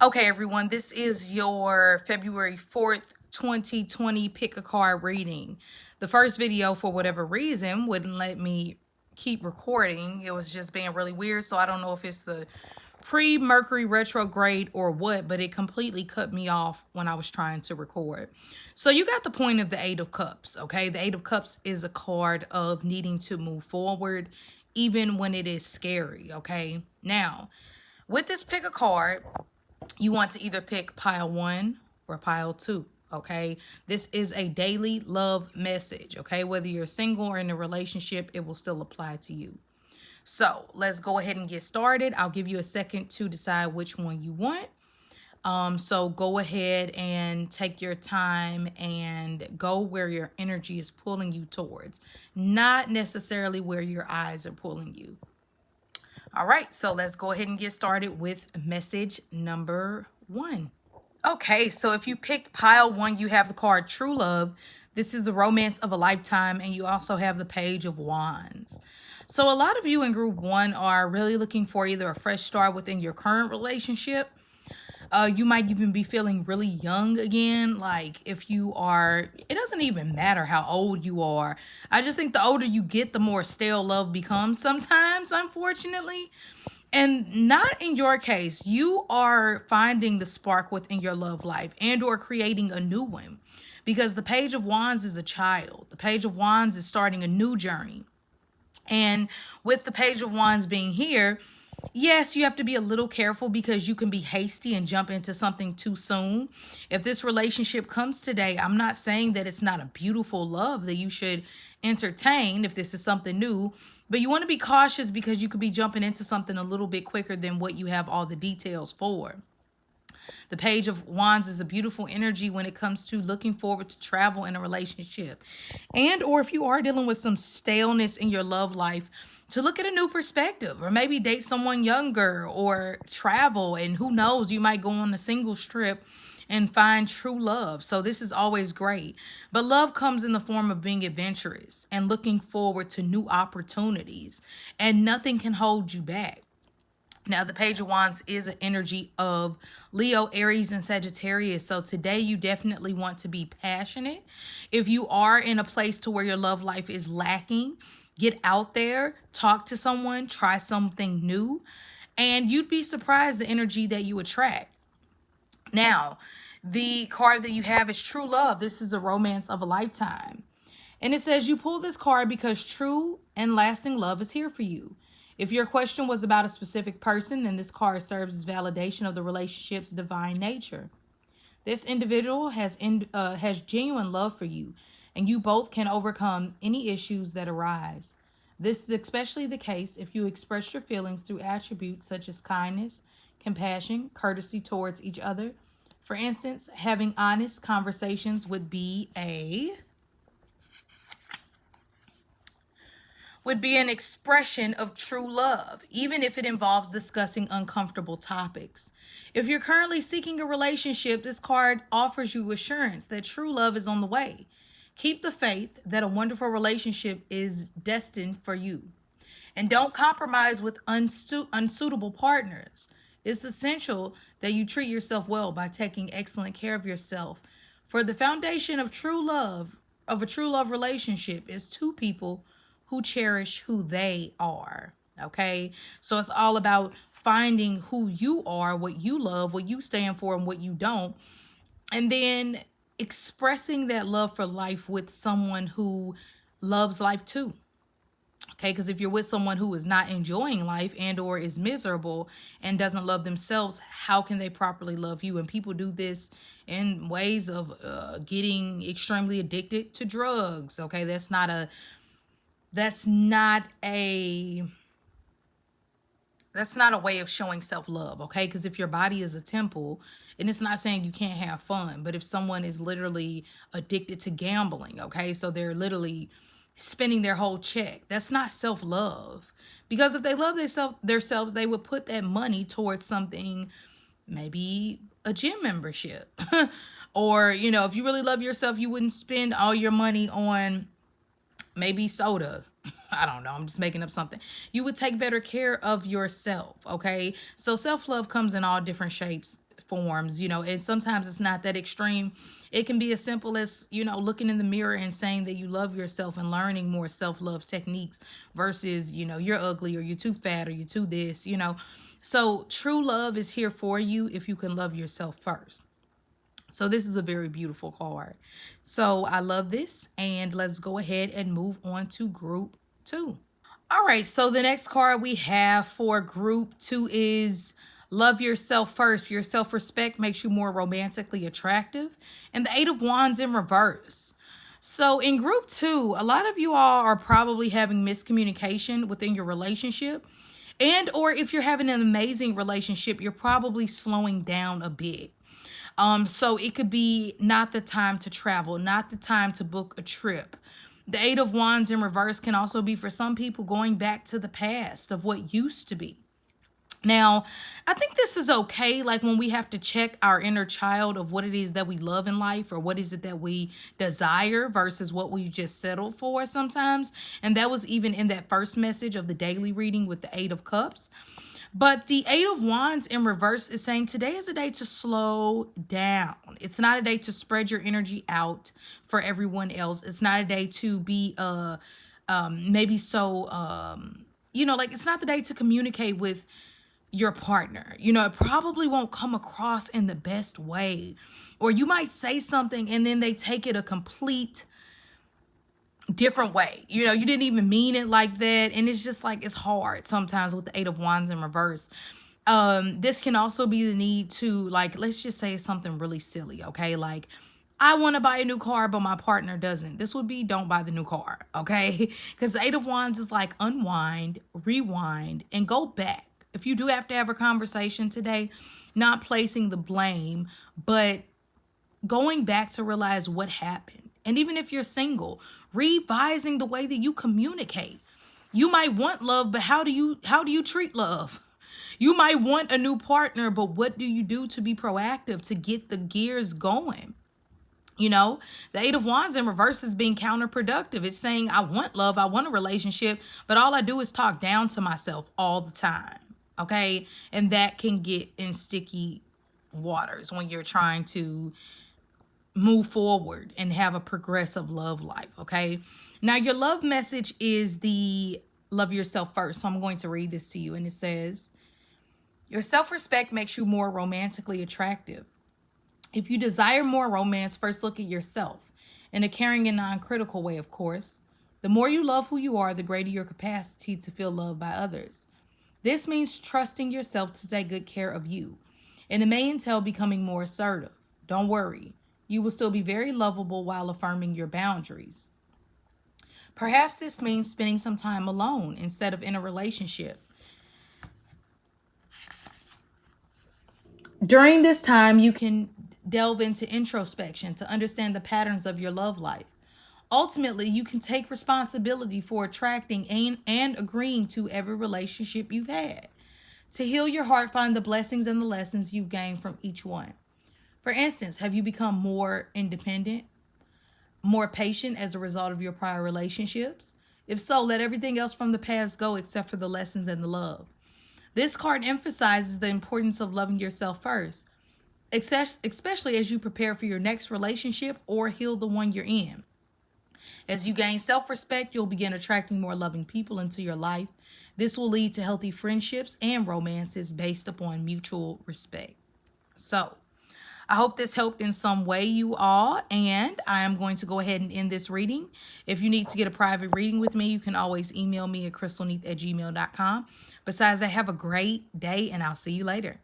Okay, everyone, this is your February 4th, 2020 pick a card reading. The first video, for whatever reason, wouldn't let me keep recording. It was just being really weird, so I don't know if it's the pre-Mercury retrograde or what, but it completely cut me off when I was trying to record. So you got the point of the Eight of Cups, okay? The Eight of Cups is a card of needing to move forward even when it is scary, okay? Now, with this pick a card, you want to either pick pile 1 or pile 2. Okay, this is a daily love message. Okay, whether you're single or in a relationship, it will still apply to you. So let's go ahead and get started. I'll give you a second to decide which one you want. So go ahead and take your time and go where your energy is pulling you towards, not necessarily where your eyes are pulling you. All right, so let's go ahead and get started with message number 1. Okay, so if you picked pile 1, you have the card True Love. This is the romance of a lifetime, and you also have the Page of Wands. So a lot of you in group 1 are really looking for either a fresh start within your current relationship. You might even be feeling really young again. Like if you are, it doesn't even matter how old you are. I just think the older you get, the more stale love becomes sometimes, unfortunately. And not in your case, you are finding the spark within your love life and or creating a new one, because the Page of Wands is a child. The Page of Wands is starting a new journey. And with the Page of Wands being here, yes, you have to be a little careful because you can be hasty and jump into something too soon. If this relationship comes today, I'm not saying that it's not a beautiful love that you should entertain if this is something new, but you want to be cautious because you could be jumping into something a little bit quicker than what you have all the details for. The Page of Wands is a beautiful energy when it comes to looking forward to travel in a relationship. And or if you are dealing with some staleness in your love life, to look at a new perspective, or maybe date someone younger or travel, and who knows, you might go on a single trip and find true love. So this is always great. But love comes in the form of being adventurous and looking forward to new opportunities, and nothing can hold you back. Now, the Page of Wands is an energy of Leo, Aries, and Sagittarius. So today you definitely want to be passionate. If you are in a place to where your love life is lacking, get out there, talk to someone, try something new, and you'd be surprised the energy that you attract. Now, the card that you have is True Love. This is a romance of a lifetime. And it says you pull this card because true and lasting love is here for you. If your question was about a specific person, then this card serves as validation of the relationship's divine nature. This individual has genuine love for you, and you both can overcome any issues that arise. This is especially the case if you express your feelings through attributes such as kindness, compassion, courtesy towards each other. For instance, having honest conversations would be an expression of true love, even if it involves discussing uncomfortable topics. If you're currently seeking a relationship, this card offers you assurance that true love is on the way. Keep the faith that a wonderful relationship is destined for you. And don't compromise with unsuitable partners. It's essential that you treat yourself well by taking excellent care of yourself. For the foundation of a true love relationship, is two people who cherish who they are. Okay, so it's all about finding who you are, what you love, what you stand for, and what you don't, and then expressing that love for life with someone who loves life too. Okay, because if you're with someone who is not enjoying life and or is miserable and doesn't love themselves, how can they properly love you? And people do this in ways of getting extremely addicted to drugs. Okay, that's not a way of showing self-love, okay? Because if your body is a temple, and it's not saying you can't have fun, but if someone is literally addicted to gambling, okay, so they're literally spending their whole check, that's not self-love. Because if they love themselves, they would put that money towards something, maybe a gym membership. Or, if you really love yourself, you wouldn't spend all your money on maybe soda. I don't know. I'm just making up something. You would take better care of yourself. Okay. So self-love comes in all different shapes, forms, and sometimes it's not that extreme. It can be as simple as, looking in the mirror and saying that you love yourself and learning more self-love techniques versus, you're ugly or you're too fat or you're too this. So true love is here for you if you can love yourself first. So this is a very beautiful card. So I love this, and let's go ahead and move on to group 2. All right, so the next card we have for group 2 is love yourself first. Your self-respect makes you more romantically attractive. And the 8 of Wands in reverse. So in group 2, a lot of you all are probably having miscommunication within your relationship. And or if you're having an amazing relationship, you're probably slowing down a bit. So it could be not the time to travel, not the time to book a trip. The 8 of Wands in reverse can also be for some people going back to the past of what used to be. Now, I think this is okay, like when we have to check our inner child of what it is that we love in life or what is it that we desire versus what we just settled for sometimes. And that was even in that first message of the daily reading with the 8 of Cups. But the 8 of Wands in reverse is saying today is a day to slow down. It's not a day to spread your energy out for everyone else. It's not a day to be maybe so like it's not the day to communicate with your partner. It probably won't come across in the best way. Or you might say something and then they take it a complete different way. You didn't even mean it like that. And it's just like, it's hard sometimes with the 8 of Wands in reverse. This can also be the need to, like, let's just say something really silly, okay? Like, I want to buy a new car, but my partner doesn't. This would be don't buy the new car, okay? Because the 8 of Wands is like unwind, rewind, and go back. If you do have to have a conversation today, not placing the blame, but going back to realize what happened. And even if you're single, revising the way that you communicate. You might want love, but how do you treat love? You might want a new partner, but what do you do to be proactive to get the gears going? The 8 of Wands in reverse is being counterproductive. It's saying, I want love, I want a relationship, but all I do is talk down to myself all the time. Okay? And that can get in sticky waters when you're trying to move forward and have a progressive love life. Okay. Now your love message is the love yourself first. So I'm going to read this to you. And it says, your self-respect makes you more romantically attractive. If you desire more romance, first look at yourself in a caring and non-critical way, of course. The more you love who you are, the greater your capacity to feel loved by others. This means trusting yourself to take good care of you. And it may entail becoming more assertive. Don't worry. You will still be very lovable while affirming your boundaries. Perhaps this means spending some time alone instead of in a relationship. During this time, you can delve into introspection to understand the patterns of your love life. Ultimately, you can take responsibility for attracting and agreeing to every relationship you've had. To heal your heart, find the blessings and the lessons you've gained from each one. For instance, have you become more independent, more patient as a result of your prior relationships? If so, let everything else from the past go except for the lessons and the love. This card emphasizes the importance of loving yourself first, especially as you prepare for your next relationship or heal the one you're in. As you gain self-respect, you'll begin attracting more loving people into your life. This will lead to healthy friendships and romances based upon mutual respect. So, I hope this helped in some way, you all, and I am going to go ahead and end this reading. If you need to get a private reading with me, you can always email me at crystalneath@gmail.com. Besides that, have a great day, and I'll see you later.